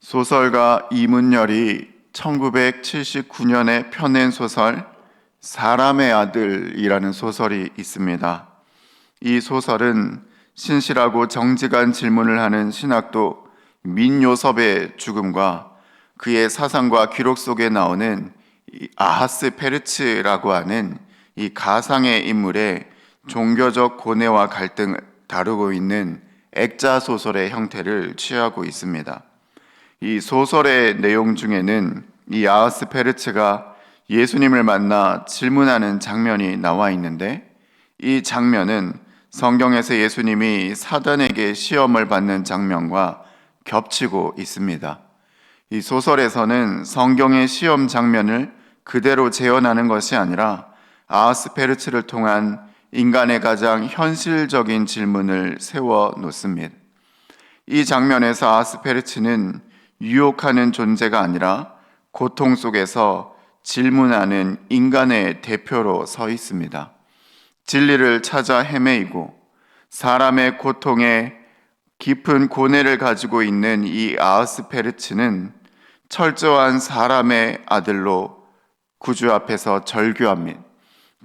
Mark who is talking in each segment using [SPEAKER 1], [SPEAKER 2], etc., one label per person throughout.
[SPEAKER 1] 소설가 이문열이 1979년에 펴낸 소설 사람의 아들이라는 소설이 있습니다. 이 소설은 신실하고 정직한 질문을 하는 신학도 민요섭의 죽음과 그의 사상과 기록 속에 나오는 아하스 페르츠라고 하는 이 가상의 인물의 종교적 고뇌와 갈등을 다루고 있는 액자 소설의 형태를 취하고 있습니다. 이 소설의 내용 중에는 이 아하스 페르츠가 예수님을 만나 질문하는 장면이 나와 있는데, 이 장면은 성경에서 예수님이 사단에게 시험을 받는 장면과 겹치고 있습니다. 이 소설에서는 성경의 시험 장면을 그대로 재현하는 것이 아니라 아하스 페르츠를 통한 인간의 가장 현실적인 질문을 세워 놓습니다. 이 장면에서 아하스 페르츠는 유혹하는 존재가 아니라 고통 속에서 질문하는 인간의 대표로 서 있습니다. 진리를 찾아 헤매이고 사람의 고통에 깊은 고뇌를 가지고 있는 이 아하스 페르츠는 철저한 사람의 아들로 구주 앞에서 절규합니다.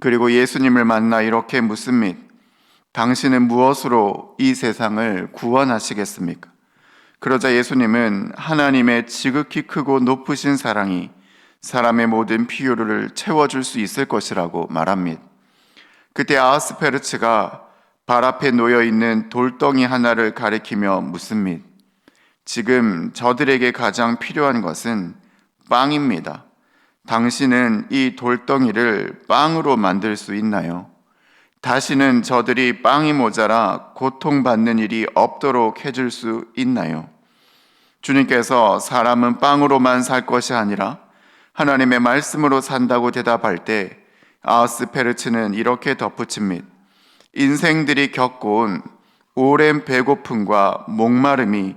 [SPEAKER 1] 그리고 예수님을 만나 이렇게 묻습니다. 당신은 무엇으로 이 세상을 구원하시겠습니까? 그러자 예수님은 하나님의 지극히 크고 높으신 사랑이 사람의 모든 필요를 채워줄 수 있을 것이라고 말합니다. 그때 아하스 페르츠가 발 앞에 놓여있는 돌덩이 하나를 가리키며 묻습니다. 지금 저들에게 가장 필요한 것은 빵입니다. 당신은 이 돌덩이를 빵으로 만들 수 있나요? 다시는 저들이 빵이 모자라 고통받는 일이 없도록 해줄 수 있나요? 주님께서 사람은 빵으로만 살 것이 아니라 하나님의 말씀으로 산다고 대답할 때 아하스 페르츠는 이렇게 덧붙입니다. 인생들이 겪어온 오랜 배고픔과 목마름이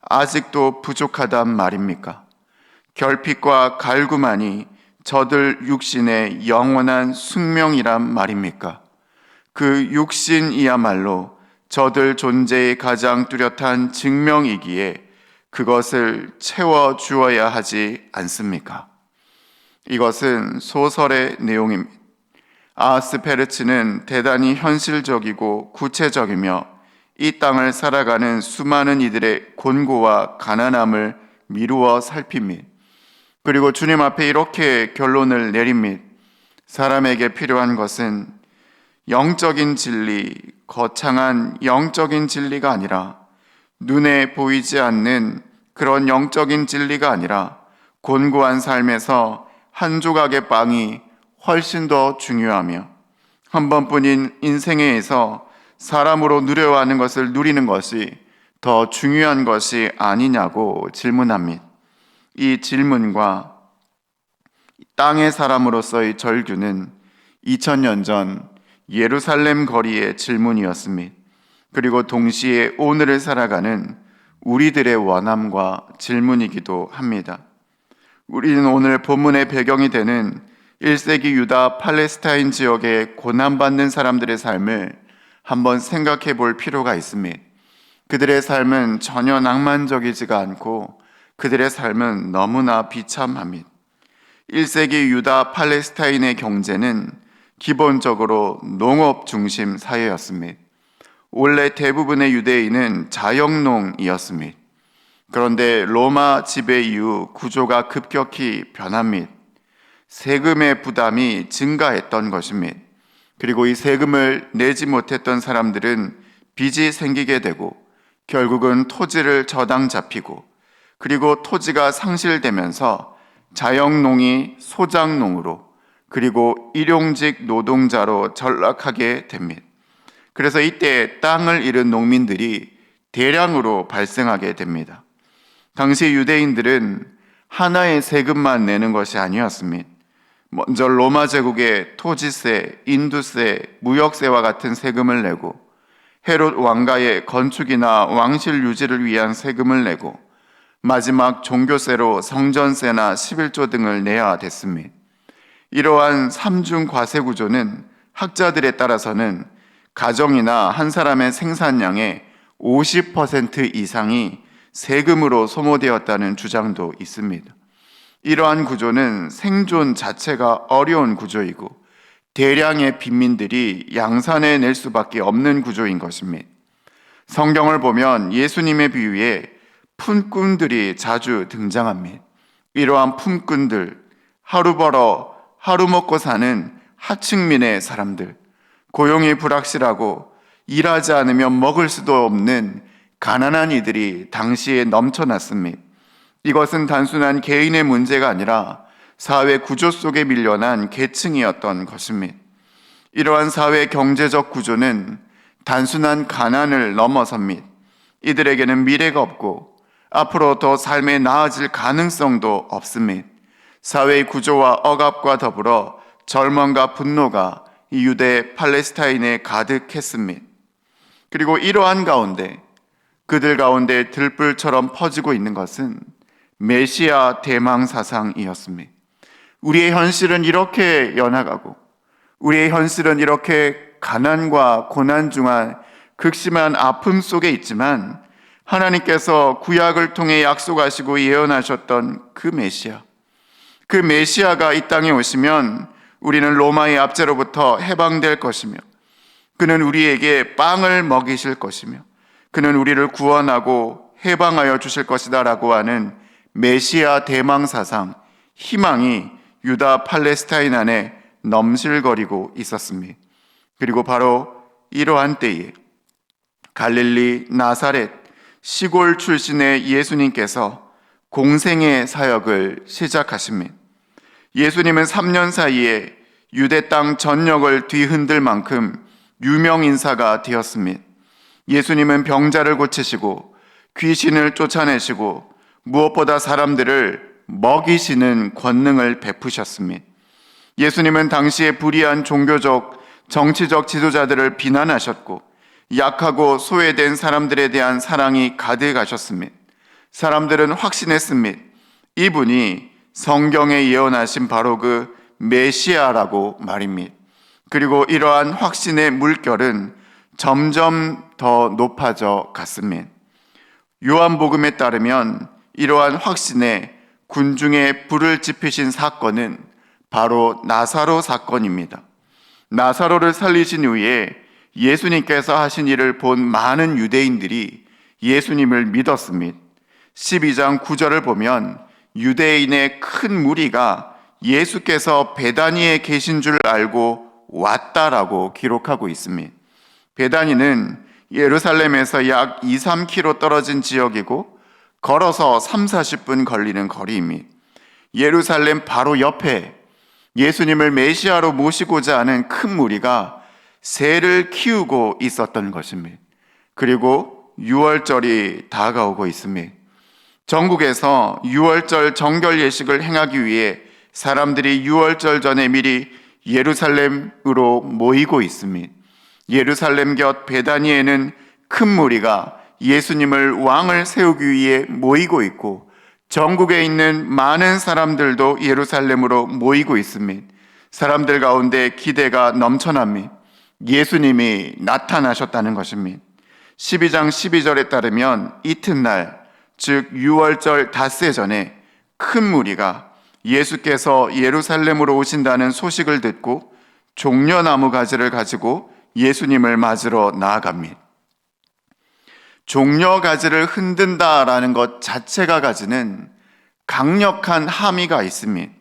[SPEAKER 1] 아직도 부족하단 말입니까? 결핍과 갈구만이 저들 육신의 영원한 숙명이란 말입니까? 그 육신이야말로 저들 존재의 가장 뚜렷한 증명이기에 그것을 채워주어야 하지 않습니까? 이것은 소설의 내용입니다. 아하스 페르츠는 대단히 현실적이고 구체적이며 이 땅을 살아가는 수많은 이들의 곤고와 가난함을 미루어 살핍니다. 그리고 주님 앞에 이렇게 결론을 내립니다. 사람에게 필요한 것은 영적인 진리, 거창한 영적인 진리가 아니라 눈에 보이지 않는 그런 영적인 진리가 아니라 곤고한 삶에서 한 조각의 빵이 훨씬 더 중요하며 한 번뿐인 인생에서 사람으로 누려야 하는 것을 누리는 것이 더 중요한 것이 아니냐고 질문합니다. 이 질문과 땅의 사람으로서의 절규는 2000년 전 예루살렘 거리의 질문이었습니다. 그리고 동시에 오늘을 살아가는 우리들의 원함과 질문이기도 합니다. 우리는 오늘 본문의 배경이 되는 1세기 유다 팔레스타인 지역의 고난받는 사람들의 삶을 한번 생각해 볼 필요가 있습니다. 그들의 삶은 전혀 낭만적이지가 않고 그들의 삶은 너무나 비참합니다. 1세기 유다 팔레스타인의 경제는 기본적으로 농업 중심 사회였습니다. 원래 대부분의 유대인은 자영농이었습니다. 그런데 로마 지배 이후 구조가 급격히 변합니다. 세금의 부담이 증가했던 것입니다. 그리고 이 세금을 내지 못했던 사람들은 빚이 생기게 되고 결국은 토지를 저당 잡히고 그리고 토지가 상실되면서 자영농이 소장농으로 그리고 일용직 노동자로 전락하게 됩니다. 그래서 이때 땅을 잃은 농민들이 대량으로 발생하게 됩니다. 당시 유대인들은 하나의 세금만 내는 것이 아니었습니다. 먼저 로마 제국의 토지세, 인두세, 무역세와 같은 세금을 내고 헤롯 왕가의 건축이나 왕실 유지를 위한 세금을 내고 마지막 종교세로 성전세나 11조 등을 내야 됐습니다. 이러한 삼중 과세 구조는 학자들에 따라서는 가정이나 한 사람의 생산량의 50% 이상이 세금으로 소모되었다는 주장도 있습니다. 이러한 구조는 생존 자체가 어려운 구조이고 대량의 빈민들이 양산해낼 수밖에 없는 구조인 것입니다. 성경을 보면 예수님의 비유에 품꾼들이 자주 등장합니다. 이러한 품꾼들, 하루 벌어 하루 먹고 사는 하층민의 사람들, 고용이 불확실하고 일하지 않으면 먹을 수도 없는 가난한 이들이 당시에 넘쳐났습니다. 이것은 단순한 개인의 문제가 아니라 사회 구조 속에 밀려난 계층이었던 것입니다. 이러한 사회 경제적 구조는 단순한 가난을 넘어섭니다. 이들에게는 미래가 없고 앞으로 더 삶에 나아질 가능성도 없습니다. 사회의 구조와 억압과 더불어 절망과 분노가 유대 팔레스타인에 가득했습니다. 그리고 이러한 가운데 그들 가운데 들불처럼 퍼지고 있는 것은 메시아 대망 사상이었습니다. 우리의 현실은 이렇게 연약하고 우리의 현실은 이렇게 가난과 고난 중한 극심한 아픔 속에 있지만 하나님께서 구약을 통해 약속하시고 예언하셨던 그 메시아, 그 메시아가 이 땅에 오시면 우리는 로마의 압제로부터 해방될 것이며 그는 우리에게 빵을 먹이실 것이며 그는 우리를 구원하고 해방하여 주실 것이다 라고 하는 메시아 대망 사상, 희망이 유다 팔레스타인 안에 넘실거리고 있었습니다. 그리고 바로 이러한 때에 갈릴리 나사렛 시골 출신의 예수님께서 공생의 사역을 시작하십니다. 예수님은 3년 사이에 유대 땅 전역을 뒤흔들 만큼 유명 인사가 되었습니다. 예수님은 병자를 고치시고 귀신을 쫓아내시고 무엇보다 사람들을 먹이시는 권능을 베푸셨습니다. 예수님은 당시의 불의한 종교적, 정치적 지도자들을 비난하셨고 약하고 소외된 사람들에 대한 사랑이 가득하셨습니다. 사람들은 확신했습니다. 이분이 성경에 예언하신 바로 그 메시아라고 말입니다. 그리고 이러한 확신의 물결은 점점 더 높아져 갔습니다. 요한복음에 따르면 이러한 확신에 군중에 불을 지피신 사건은 바로 나사로 사건입니다. 나사로를 살리신 후에 예수님께서 하신 일을 본 많은 유대인들이 예수님을 믿었습니다. 12장 9절을 보면 유대인의 큰 무리가 예수께서 베다니에 계신 줄 알고 왔다라고 기록하고 있습니다. 베다니는 예루살렘에서 약 2, 3km 떨어진 지역이고 걸어서 3, 40분 걸리는 거리입니다. 예루살렘 바로 옆에 예수님을 메시아로 모시고자 하는 큰 무리가 새를 키우고 있었던 것입니다. 그리고 유월절이 다가오고 있습니다. 전국에서 유월절 정결 예식을 행하기 위해 사람들이 유월절 전에 미리 예루살렘으로 모이고 있습니다. 예루살렘 곁 베다니에는 큰 무리가 예수님을 왕을 세우기 위해 모이고 있고 전국에 있는 많은 사람들도 예루살렘으로 모이고 있습니다. 사람들 가운데 기대가 넘쳐납니다. 예수님이 나타나셨다는 것입니다. 12장 12절에 따르면 이튿날, 즉 유월절 닷새 전에 큰 무리가 예수께서 예루살렘으로 오신다는 소식을 듣고 종려나무 가지를 가지고 예수님을 맞으러 나아갑니다. 종려가지를 흔든다라는 것 자체가 가지는 강력한 함의가 있습니다.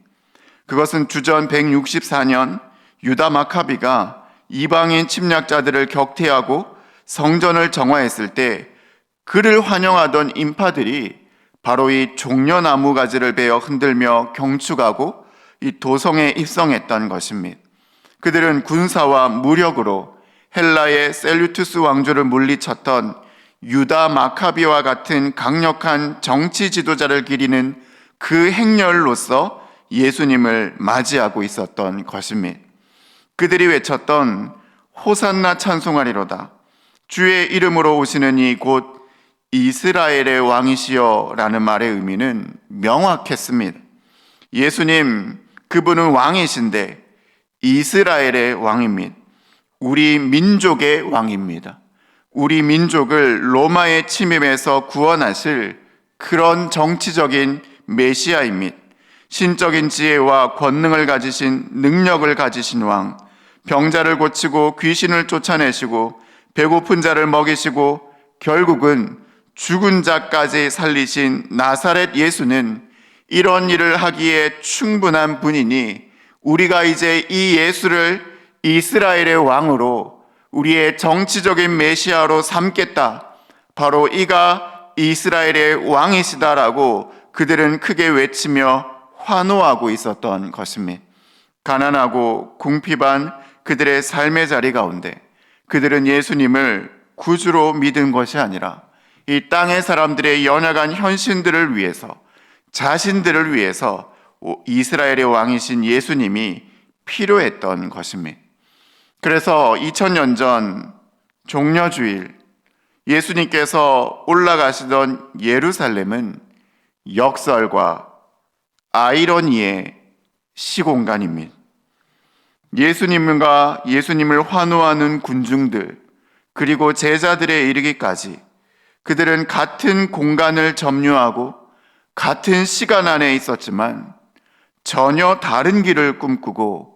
[SPEAKER 1] 그것은 주전 164년 유다 마카비가 이방인 침략자들을 격퇴하고 성전을 정화했을 때 그를 환영하던 인파들이 바로 이 종려나무 가지를 베어 흔들며 경축하고 이 도성에 입성했던 것입니다. 그들은 군사와 무력으로 헬라의 셀류투스 왕조를 물리쳤던 유다 마카비와 같은 강력한 정치 지도자를 기리는 그 행렬로서 예수님을 맞이하고 있었던 것입니다. 그들이 외쳤던 호산나 찬송하리로다. 주의 이름으로 오시는 이 곧 이스라엘의 왕이시여 라는 말의 의미는 명확했습니다. 예수님, 그분은 왕이신데 이스라엘의 왕입니다. 우리 민족의 왕입니다. 우리 민족을 로마의 침입에서 구원하실 그런 정치적인 메시아인 및 신적인 지혜와 권능을 가지신 능력을 가지신 왕, 병자를 고치고 귀신을 쫓아내시고 배고픈 자를 먹이시고 결국은 죽은 자까지 살리신 나사렛 예수는 이런 일을 하기에 충분한 분이니 우리가 이제 이 예수를 이스라엘의 왕으로 우리의 정치적인 메시아로 삼겠다. 바로 이가 이스라엘의 왕이시다라고 그들은 크게 외치며 환호하고 있었던 것입니다. 가난하고 궁핍한 그들의 삶의 자리 가운데 그들은 예수님을 구주로 믿은 것이 아니라 이 땅의 사람들의 연약한 현신들을 위해서, 자신들을 위해서 이스라엘의 왕이신 예수님이 필요했던 것입니다. 그래서 2000년 전 종려주일 예수님께서 올라가시던 예루살렘은 역설과 아이러니의 시공간입니다. 예수님을 환호하는 군중들 그리고 제자들에 이르기까지 그들은 같은 공간을 점유하고 같은 시간 안에 있었지만 전혀 다른 길을 꿈꾸고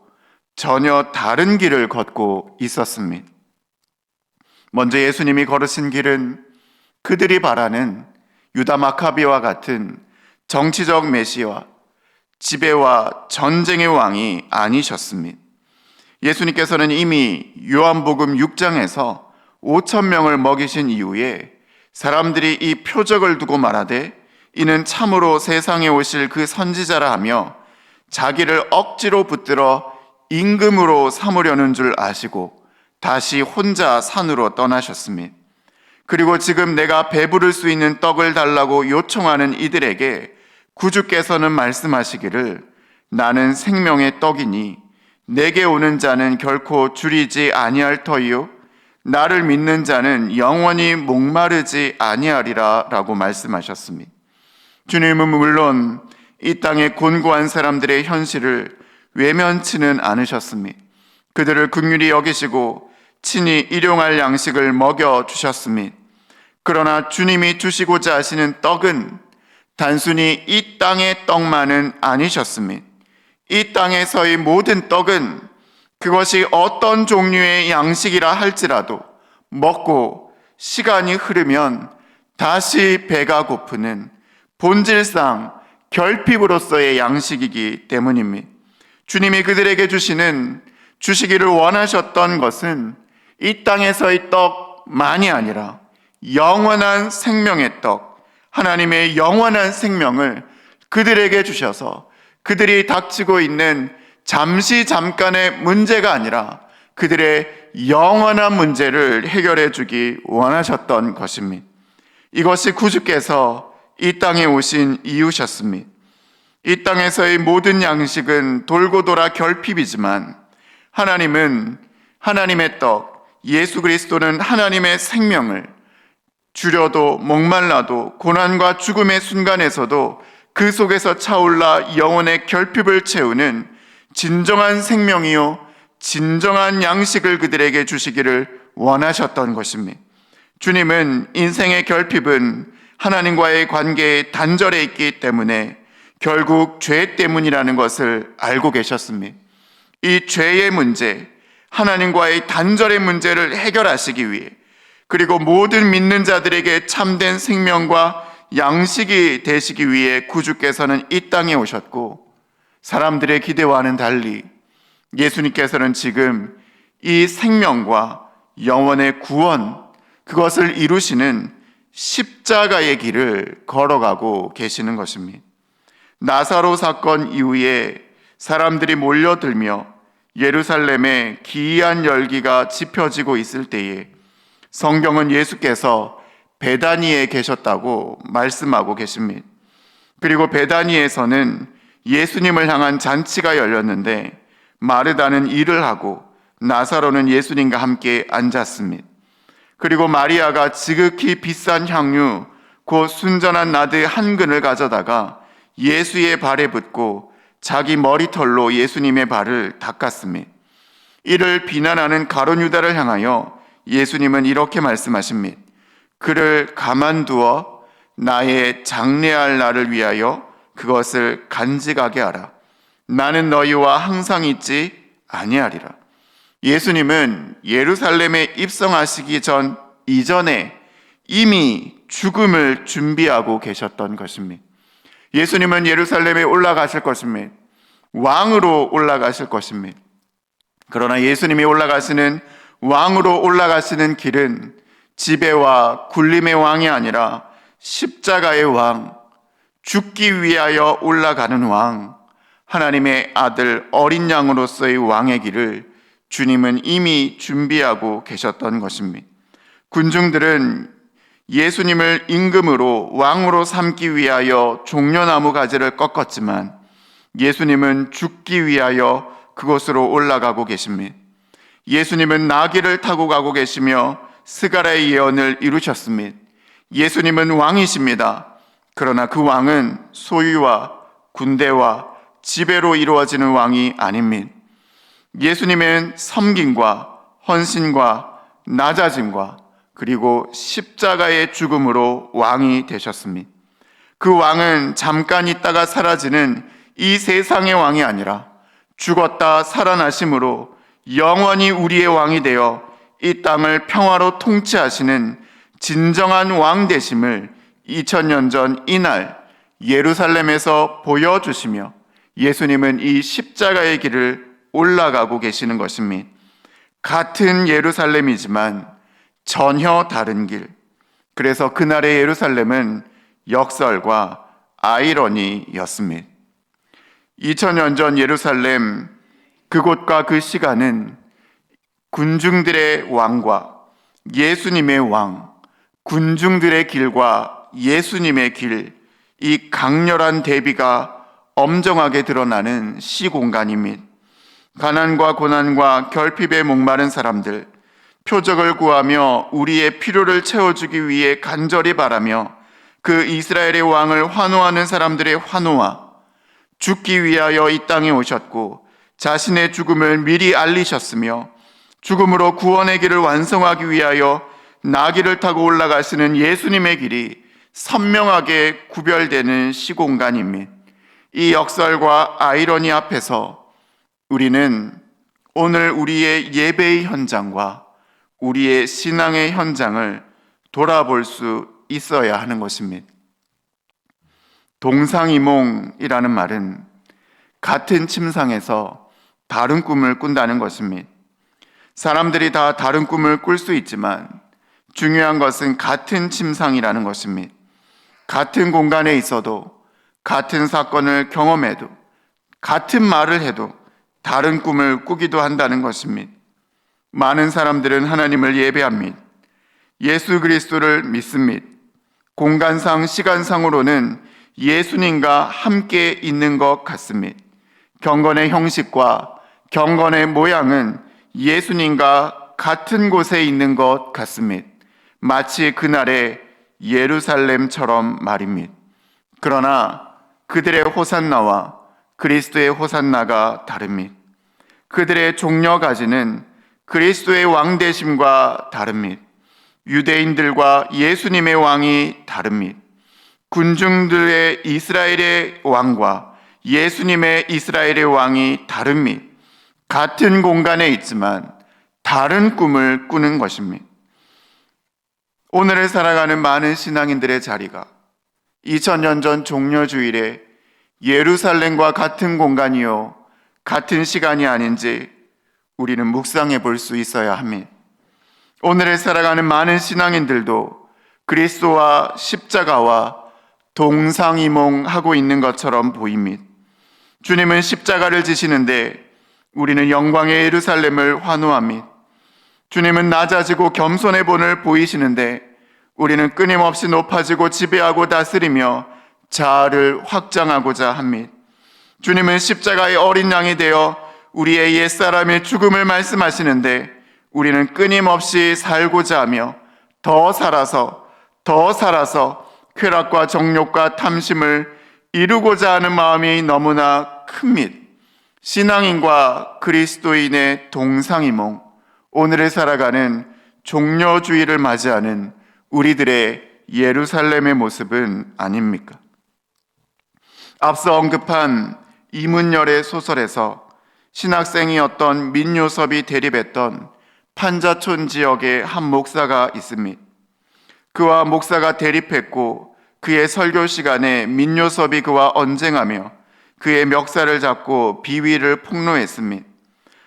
[SPEAKER 1] 전혀 다른 길을 걷고 있었습니다. 먼저 예수님이 걸으신 길은 그들이 바라는 유다 마카비와 같은 정치적 메시아, 지배와 전쟁의 왕이 아니셨습니다. 예수님께서는 이미 요한복음 6장에서 5,000명을 먹이신 이후에 사람들이 이 표적을 두고 말하되 이는 참으로 세상에 오실 그 선지자라 하며 자기를 억지로 붙들어 임금으로 삼으려는 줄 아시고 다시 혼자 산으로 떠나셨습니다. 그리고 지금 내가 배부를 수 있는 떡을 달라고 요청하는 이들에게 구주께서는 말씀하시기를 나는 생명의 떡이니 내게 오는 자는 결코 줄이지 아니할 터이요 나를 믿는 자는 영원히 목마르지 아니하리라 라고 말씀하셨습니다. 주님은 물론 이 땅의 곤고한 사람들의 현실을 외면치는 않으셨습니다. 그들을 긍휼히 여기시고 친히 일용할 양식을 먹여주셨습니다. 그러나 주님이 주시고자 하시는 떡은 단순히 이 땅의 떡만은 아니셨습니다. 이 땅에서의 모든 떡은 그것이 어떤 종류의 양식이라 할지라도 먹고 시간이 흐르면 다시 배가 고프는 본질상 결핍으로서의 양식이기 때문입니다. 주님이 그들에게 주시기를 원하셨던 것은 이 땅에서의 떡만이 아니라 영원한 생명의 떡, 하나님의 영원한 생명을 그들에게 주셔서 그들이 닥치고 있는 잠깐의 문제가 아니라 그들의 영원한 문제를 해결해 주기 원하셨던 것입니다. 이것이 구주께서 이 땅에 오신 이유셨습니다. 이 땅에서의 모든 양식은 돌고 돌아 결핍이지만 하나님은 하나님의 떡, 예수 그리스도는 하나님의 생명을 줄여도 목말라도 고난과 죽음의 순간에서도 그 속에서 차올라 영혼의 결핍을 채우는 진정한 생명이요 진정한 양식을 그들에게 주시기를 원하셨던 것입니다. 주님은 인생의 결핍은 하나님과의 관계에 단절해 있기 때문에 결국 죄 때문이라는 것을 알고 계셨습니다. 이 죄의 문제, 하나님과의 단절의 문제를 해결하시기 위해 그리고 모든 믿는 자들에게 참된 생명과 양식이 되시기 위해 구주께서는 이 땅에 오셨고 사람들의 기대와는 달리 예수님께서는 지금 이 생명과 영원의 구원, 그것을 이루시는 십자가의 길을 걸어가고 계시는 것입니다. 나사로 사건 이후에 사람들이 몰려들며 예루살렘에 기이한 열기가 지펴지고 있을 때에 성경은 예수께서 베다니에 계셨다고 말씀하고 계십니다. 그리고 베다니에서는 예수님을 향한 잔치가 열렸는데 마르다는 일을 하고 나사로는 예수님과 함께 앉았습니다. 그리고 마리아가 지극히 비싼 향유 곧 순전한 나드 한 근을 가져다가 예수의 발에 붓고 자기 머리털로 예수님의 발을 닦았습니다. 이를 비난하는 가룟 유다를 향하여 예수님은 이렇게 말씀하십니다. 그를 가만두어 나의 장래할 날을 위하여 그것을 간직하게 하라. 나는 너희와 항상 있지 아니하리라. 예수님은 예루살렘에 입성하시기 전 이전에 이미 죽음을 준비하고 계셨던 것입니다. 예수님은 예루살렘에 올라가실 것입니다. 왕으로 올라가실 것입니다. 그러나 예수님이 왕으로 올라가시는 길은 지배와 굴림의 왕이 아니라 십자가의 왕, 죽기 위하여 올라가는 왕, 하나님의 아들 어린 양으로서의 왕의 길을 주님은 이미 준비하고 계셨던 것입니다. 군중들은 예수님을 임금으로 왕으로 삼기 위하여 종려나무 가지를 꺾었지만 예수님은 죽기 위하여 그곳으로 올라가고 계십니다. 예수님은 나귀를 타고 가고 계시며 스가랴의 예언을 이루셨습니다. 예수님은 왕이십니다. 그러나 그 왕은 소유와 군대와 지배로 이루어지는 왕이 아닙니다. 예수님은 섬김과 헌신과 낮아짐과 그리고 십자가의 죽음으로 왕이 되셨습니다. 그 왕은 잠깐 있다가 사라지는 이 세상의 왕이 아니라 죽었다 살아나심으로 영원히 우리의 왕이 되어 이 땅을 평화로 통치하시는 진정한 왕 되심을 2000년 전 이날 예루살렘에서 보여주시며 예수님은 이 십자가의 길을 올라가고 계시는 것입니다. 같은 예루살렘이지만 전혀 다른 길. 그래서 그날의 예루살렘은 역설과 아이러니였습니다. 2000년 전 예루살렘, 그곳과 그 시간은 군중들의 왕과 예수님의 왕, 군중들의 길과 예수님의 길, 이 강렬한 대비가 엄정하게 드러나는 시공간입니다. 가난과 고난과 결핍에 목마른 사람들, 표적을 구하며 우리의 필요를 채워주기 위해 간절히 바라며 그 이스라엘의 왕을 환호하는 사람들의 환호와 죽기 위하여 이 땅에 오셨고 자신의 죽음을 미리 알리셨으며 죽음으로 구원의 길을 완성하기 위하여 나귀를 타고 올라가시는 예수님의 길이 선명하게 구별되는 시공간입니다. 이 역설과 아이러니 앞에서 우리는 오늘 우리의 예배의 현장과 우리의 신앙의 현장을 돌아볼 수 있어야 하는 것입니다. 동상이몽이라는 말은 같은 침상에서 다른 꿈을 꾼다는 것입니다. 사람들이 다 다른 꿈을 꿀 수 있지만 중요한 것은 같은 침상이라는 것입니다. 같은 공간에 있어도 같은 사건을 경험해도 같은 말을 해도 다른 꿈을 꾸기도 한다는 것입니다. 많은 사람들은 하나님을 예배합니다. 예수 그리스도를 믿습니다. 공간상 시간상으로는 예수님과 함께 있는 것 같습니다. 경건의 형식과 경건의 모양은 예수님과 같은 곳에 있는 것 같습니다. 마치 그날의 예루살렘처럼 말입니다. 그러나 그들의 호산나와 그리스도의 호산나가 다릅니다. 그들의 종려가지는 그리스도의 왕되심과 다릅니다. 유대인들과 예수님의 왕이 다릅니다. 군중들의 이스라엘의 왕과 예수님의 이스라엘의 왕이 다릅니다. 같은 공간에 있지만 다른 꿈을 꾸는 것입니다. 오늘을 살아가는 많은 신앙인들의 자리가 2000년 전 종려주일에 예루살렘과 같은 공간이요 같은 시간이 아닌지 우리는 묵상해 볼 수 있어야 합니다. 오늘을 살아가는 많은 신앙인들도 그리스도와 십자가와 동상이몽하고 있는 것처럼 보입니다. 주님은 십자가를 지시는데 우리는 영광의 예루살렘을 환호합니다. 주님은 낮아지고 겸손의 본을 보이시는데 우리는 끊임없이 높아지고 지배하고 다스리며 자아를 확장하고자 합니다. 주님은 십자가의 어린 양이 되어 우리의 옛사람의 죽음을 말씀하시는데 우리는 끊임없이 살고자 하며 더 살아서 쾌락과 정욕과 탐심을 이루고자 하는 마음이 너무나 큽니다. 신앙인과 그리스도인의 동상이몽, 오늘을 살아가는 종려주의를 맞이하는 우리들의 예루살렘의 모습은 아닙니까? 앞서 언급한 이문열의 소설에서 신학생이었던 민요섭이 대립했던 판자촌 지역의 한 목사가 있습니다. 그와 목사가 대립했고 그의 설교 시간에 민요섭이 그와 언쟁하며 그의 멱살을 잡고 비위를 폭로했습니다.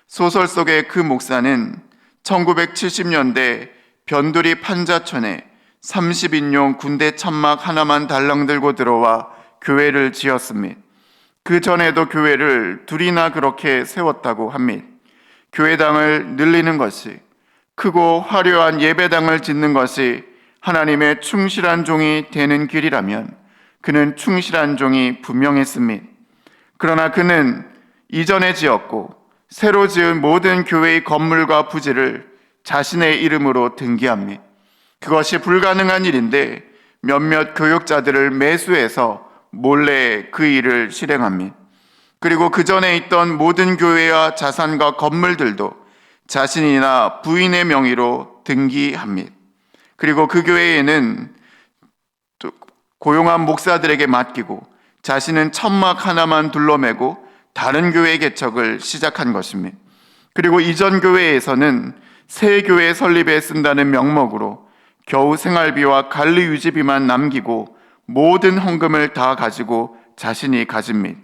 [SPEAKER 1] 소설 속의 그 목사는 1970년대 변두리 판자촌에 30인용 군대 천막 하나만 달랑 들고 들어와 교회를 지었습니다. 그 전에도 교회를 둘이나 그렇게 세웠다고 합니다. 교회당을 늘리는 것이, 크고 화려한 예배당을 짓는 것이 하나님의 충실한 종이 되는 길이라면 그는 충실한 종이 분명했습니다. 그러나 그는 이전에 지었고 새로 지은 모든 교회의 건물과 부지를 자신의 이름으로 등기합니다. 그것이 불가능한 일인데 몇몇 교육자들을 매수해서 몰래 그 일을 실행합니다. 그리고 그 전에 있던 모든 교회와 자산과 건물들도 자신이나 부인의 명의로 등기합니다. 그리고 그 교회에는 고용한 목사들에게 맡기고 자신은 천막 하나만 둘러매고 다른 교회 개척을 시작한 것입니다. 그리고 이전 교회에서는 새 교회 설립에 쓴다는 명목으로 겨우 생활비와 관리 유지비만 남기고 모든 헌금을 다 가지고 자신이 가집니다.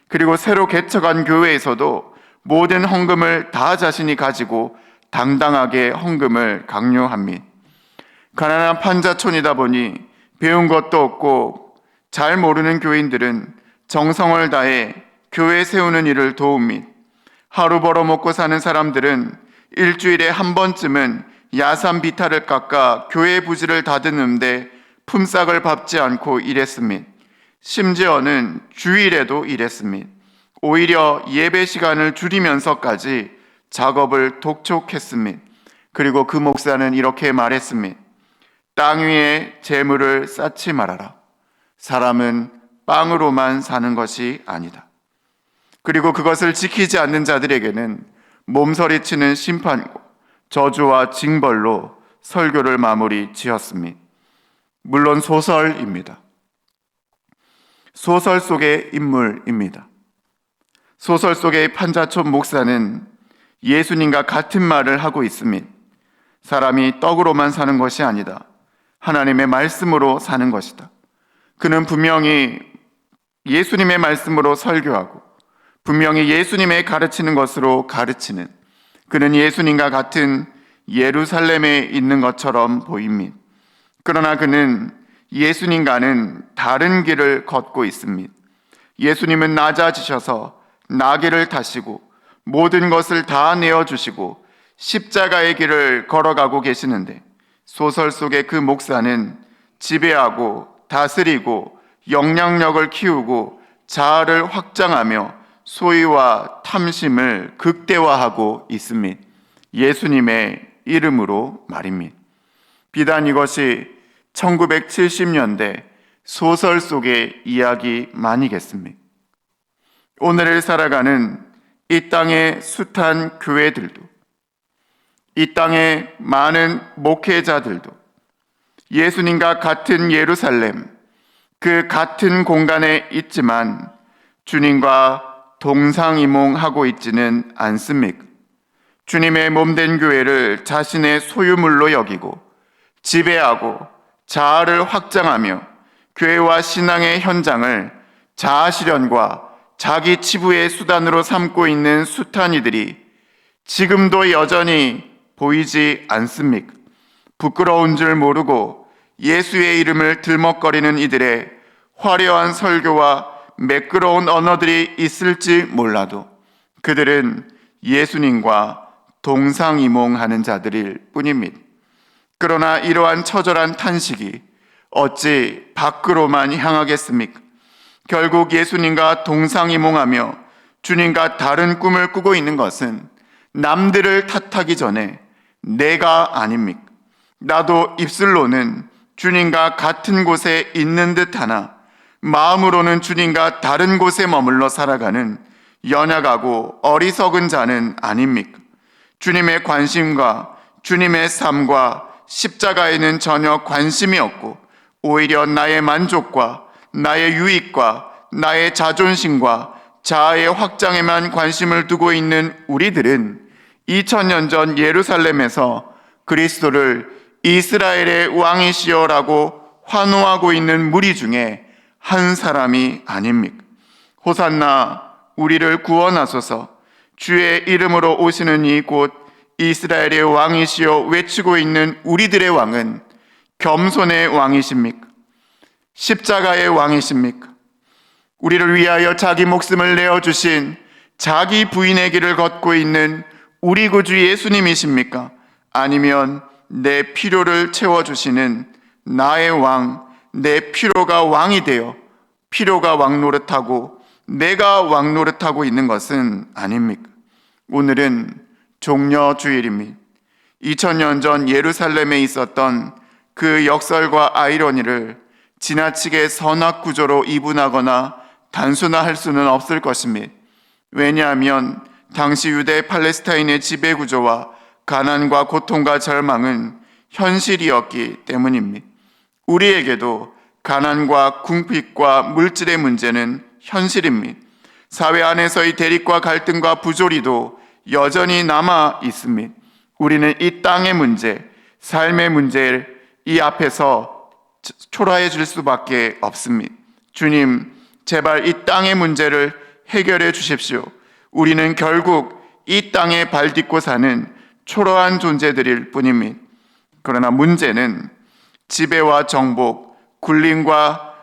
[SPEAKER 1] 그리고 새로 개척한 교회에서도 모든 헌금을 다 자신이 가지고 당당하게 헌금을 강요합니다. 가난한 판자촌이다 보니 배운 것도 없고 잘 모르는 교인들은 정성을 다해 교회 세우는 일을 도웁니다. 하루 벌어먹고 사는 사람들은 일주일에 한 번쯤은 야산 비탈을 깎아 교회 부지를 다듬는데 품삯을 받지 않고 일했습니다. 심지어는 주일에도 일했습니다. 오히려 예배 시간을 줄이면서까지 작업을 독촉했습니다. 그리고 그 목사는 이렇게 말했습니다. 땅 위에 재물을 쌓지 말아라. 사람은 빵으로만 사는 것이 아니다. 그리고 그것을 지키지 않는 자들에게는 몸서리치는 심판이고 저주와 징벌로 설교를 마무리 지었습니다. 물론 소설입니다. 소설 속의 인물입니다. 소설 속의 판자촌 목사는 예수님과 같은 말을 하고 있습니다. 사람이 떡으로만 사는 것이 아니다. 하나님의 말씀으로 사는 것이다. 그는 분명히 예수님의 말씀으로 설교하고 분명히 예수님의 가르치는 것으로 가르치는, 그는 예수님과 같은 예루살렘에 있는 것처럼 보입니다. 그러나 그는 예수님과는 다른 길을 걷고 있습니다. 예수님은 낮아지셔서 나귀를 타시고 모든 것을 다 내어주시고 십자가의 길을 걸어가고 계시는데, 소설 속의 그 목사는 지배하고 다스리고 영향력을 키우고 자아를 확장하며 소유와 탐심을 극대화하고 있습니다. 예수님의 이름으로 말입니다. 비단 이것이 1970년대 소설 속의 이야기만이겠습니다. 오늘을 살아가는 이 땅의 숱한 교회들도, 이 땅의 많은 목회자들도 예수님과 같은 예루살렘, 그 같은 공간에 있지만 주님과 동상이몽하고 있지는 않습니까? 주님의 몸된 교회를 자신의 소유물로 여기고 지배하고 자아를 확장하며 교회와 신앙의 현장을 자아실현과 자기 치부의 수단으로 삼고 있는 숱한 이들이 지금도 여전히 보이지 않습니까? 부끄러운 줄 모르고 예수의 이름을 들먹거리는 이들의 화려한 설교와 매끄러운 언어들이 있을지 몰라도 그들은 예수님과 동상이몽하는 자들일 뿐입니다. 그러나 이러한 처절한 탄식이 어찌 밖으로만 향하겠습니까? 결국 예수님과 동상이몽하며 주님과 다른 꿈을 꾸고 있는 것은 남들을 탓하기 전에 내가 아닙니까? 나도 입술로는 주님과 같은 곳에 있는 듯하나 마음으로는 주님과 다른 곳에 머물러 살아가는 연약하고 어리석은 자는 아닙니까? 주님의 관심과 주님의 삶과 십자가에는 전혀 관심이 없고 오히려 나의 만족과 나의 유익과 나의 자존심과 자아의 확장에만 관심을 두고 있는 우리들은 2000년 전 예루살렘에서 그리스도를 이스라엘의 왕이시여라고 환호하고 있는 무리 중에 한 사람이 아닙니까? 호산나 우리를 구원하소서, 주의 이름으로 오시는 이 곧 이스라엘의 왕이시여 외치고 있는 우리들의 왕은 겸손의 왕이십니까? 십자가의 왕이십니까? 우리를 위하여 자기 목숨을 내어주신 자기 부인의 길을 걷고 있는 우리 구주 예수님이십니까? 아니면 내 필요를 채워주시는 나의 왕, 내 필요가 왕이 되어 필요가 왕 노릇하고 내가 왕 노릇하고 있는 것은 아닙니까? 오늘은 종려주일입니다. 2000년 전 예루살렘에 있었던 그 역설과 아이러니를 지나치게 선악구조로 이분하거나 단순화할 수는 없을 것입니다. 왜냐하면 당시 유대 팔레스타인의 지배구조와 가난과 고통과 절망은 현실이었기 때문입니다. 우리에게도 가난과 궁핍과 물질의 문제는 현실입니다. 사회 안에서의 대립과 갈등과 부조리도 여전히 남아 있습니다. 우리는 이 땅의 문제, 삶의 문제를 이 앞에서 초라해 질 수밖에 없습니다. 주님, 제발 이 땅의 문제를 해결해 주십시오. 우리는 결국 이 땅에 발 딛고 사는 초라한 존재들일 뿐입니다. 그러나 문제는 지배와 정복, 군림과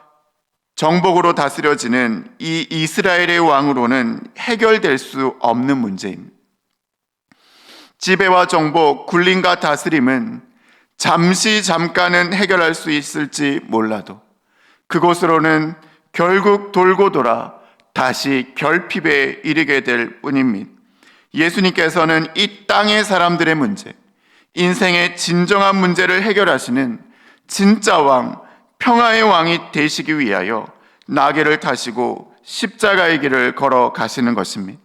[SPEAKER 1] 정복으로 다스려지는 이 이스라엘의 왕으로는 해결될 수 없는 문제입니다. 지배와 정복, 군림과 다스림은 잠깐은 해결할 수 있을지 몰라도 그곳으로는 결국 돌고 돌아 다시 결핍에 이르게 될 뿐입니다. 예수님께서는 이 땅의 사람들의 문제, 인생의 진정한 문제를 해결하시는 진짜 왕, 평화의 왕이 되시기 위하여 나귀를 타시고 십자가의 길을 걸어 가시는 것입니다.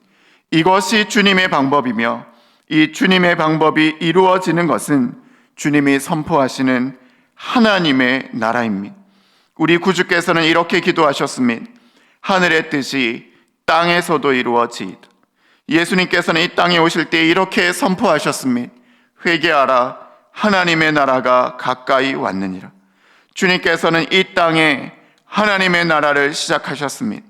[SPEAKER 1] 이것이 주님의 방법이며 이 주님의 방법이 이루어지는 것은 주님이 선포하시는 하나님의 나라입니다. 우리 구주께서는 이렇게 기도하셨습니다. 하늘의 뜻이 땅에서도 이루어지이다. 예수님께서는 이 땅에 오실 때 이렇게 선포하셨습니다. 회개하라, 하나님의 나라가 가까이 왔느니라. 주님께서는 이 땅에 하나님의 나라를 시작하셨습니다.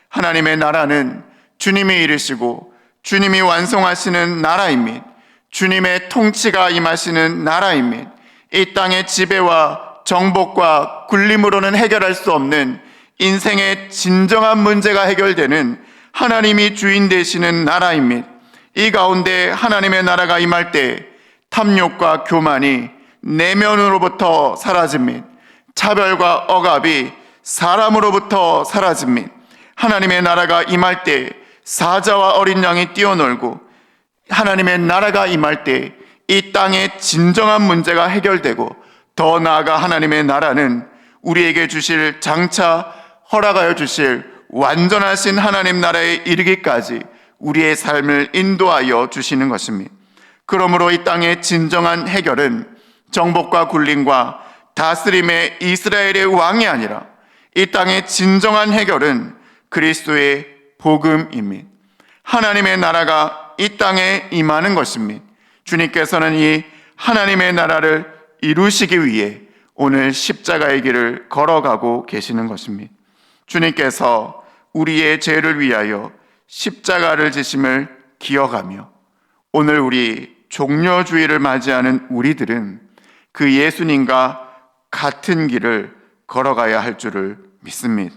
[SPEAKER 1] 하나님의 나라는 주님이 이루시고 주님이 완성하시는 나라입니다. 주님의 통치가 임하시는 나라입니다. 이 땅의 지배와 정복과 군림으로는 해결할 수 없는 인생의 진정한 문제가 해결되는 하나님이 주인 되시는 나라입니다. 이 가운데 하나님의 나라가 임할 때 탐욕과 교만이 내면으로부터 사라집니다. 차별과 억압이 사람으로부터 사라집니다. 하나님의 나라가 임할 때 사자와 어린 양이 뛰어놀고 하나님의 나라가 임할 때 이 땅의 진정한 문제가 해결되고 더 나아가 하나님의 나라는 우리에게 주실 장차 허락하여 주실 완전하신 하나님 나라에 이르기까지 우리의 삶을 인도하여 주시는 것입니다. 그러므로 이 땅의 진정한 해결은 정복과 군림과 다스림의 이스라엘의 왕이 아니라 이 땅의 진정한 해결은 그리스도의 복음입니다. 하나님의 나라가 이 땅에 임하는 것입니다. 주님께서는 이 하나님의 나라를 이루시기 위해 오늘 십자가의 길을 걸어가고 계시는 것입니다. 주님께서 우리의 죄를 위하여 십자가를 지심을 기억하며 오늘 우리 종려주의를 맞이하는 우리들은 그 예수님과 같은 길을 걸어가야 할 줄을 믿습니다.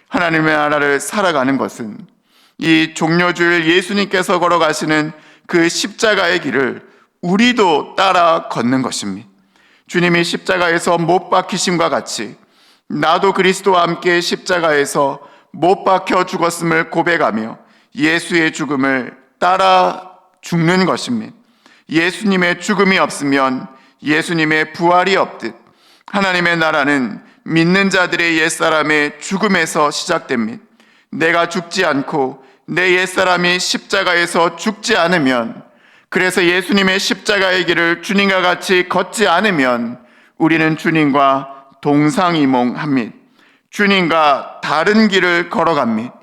[SPEAKER 1] 하나님의 나라를 살아가는 것은 이 종려주일 예수님께서 걸어가시는 그 십자가의 길을 우리도 따라 걷는 것입니다. 주님이 십자가에서 못 박히심과 같이 나도 그리스도와 함께 십자가에서 못 박혀 죽었음을 고백하며 예수의 죽음을 따라 죽는 것입니다. 예수님의 죽음이 없으면 예수님의 부활이 없듯 하나님의 나라는 믿는 자들의 옛사람의 죽음에서 시작됩니다. 내가 죽지 않고 내 옛사람이 십자가에서 죽지 않으면, 그래서 예수님의 십자가의 길을 주님과 같이 걷지 않으면 우리는 주님과 동상이몽합니다. 주님과 다른 길을 걸어갑니다.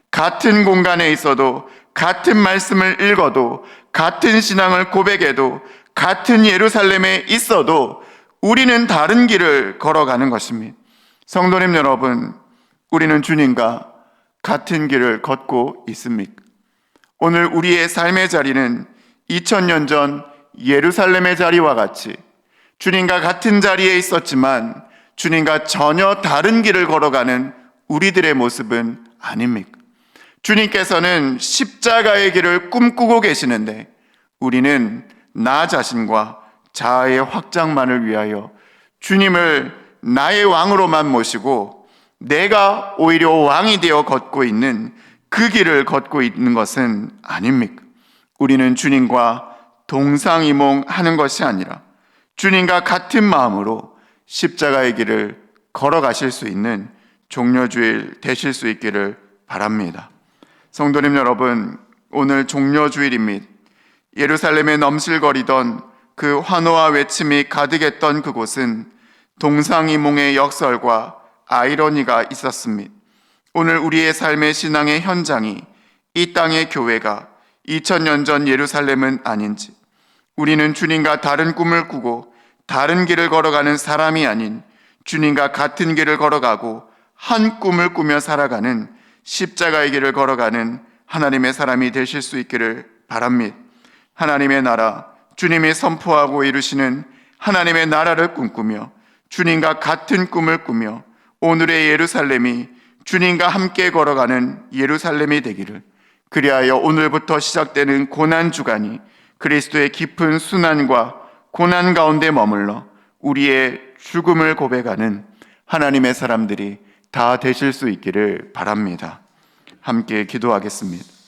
[SPEAKER 1] 같은 공간에 있어도, 같은 말씀을 읽어도, 같은 신앙을 고백해도, 같은 예루살렘에 있어도 우리는 다른 길을 걸어가는 것입니다. 성도님 여러분, 우리는 주님과 같은 길을 걷고 있습니까? 오늘 우리의 삶의 자리는 2000년 전 예루살렘의 자리와 같이 주님과 같은 자리에 있었지만 주님과 전혀 다른 길을 걸어가는 우리들의 모습은 아닙니까? 주님께서는 십자가의 길을 꿈꾸고 계시는데 우리는 나 자신과 자아의 확장만을 위하여 주님을 나의 왕으로만 모시고 내가 오히려 왕이 되어 걷고 있는 그 길을 걷고 있는 것은 아닙니까? 우리는 주님과 동상이몽하는 것이 아니라 주님과 같은 마음으로 십자가의 길을 걸어가실 수 있는 종려주일 되실 수 있기를 바랍니다. 성도님 여러분, 오늘 종려주일입니다. 예루살렘에 넘실거리던 그 환호와 외침이 가득했던 그곳은 동상이몽의 역설과 아이러니가 있었습니다. 오늘 우리의 삶의 신앙의 현장이 이 땅의 교회가 2000년 전 예루살렘은 아닌지, 우리는 주님과 다른 꿈을 꾸고 다른 길을 걸어가는 사람이 아닌 주님과 같은 길을 걸어가고 한 꿈을 꾸며 살아가는 십자가의 길을 걸어가는 하나님의 사람이 되실 수 있기를 바랍니다. 하나님의 나라, 주님이 선포하고 이루시는 하나님의 나라를 꿈꾸며 주님과 같은 꿈을 꾸며 오늘의 예루살렘이 주님과 함께 걸어가는 예루살렘이 되기를, 그리하여 오늘부터 시작되는 고난주간이 그리스도의 깊은 순환과 고난 가운데 머물러 우리의 죽음을 고백하는 하나님의 사람들이 다 되실 수 있기를 바랍니다. 함께 기도하겠습니다.